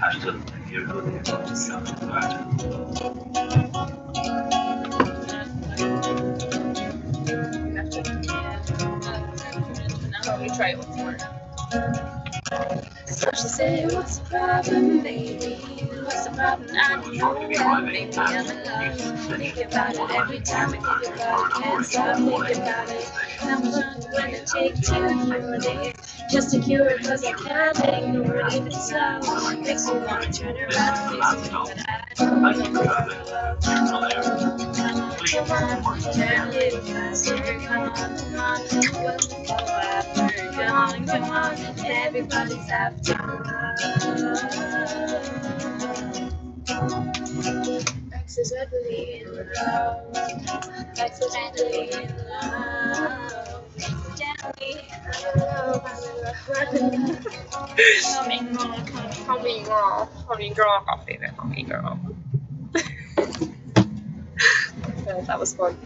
Probably try it once more. So she said, what's the problem, baby? What's the problem? I don't know why, baby, I'm in love. Think about it every time I think about it. Can't stop thinking about it. How much longer will it take to cure it? Just to cure it, cause I can't ignore it. Even so, makes me wanna turn around and face me, but I don't know. Come on, turn a little faster. Come on, what's the after? Come on, everybody's after love. Accidentally in love. Accidentally in love. Accidentally in love. Humming girl coffee. Humming girl. That was fun.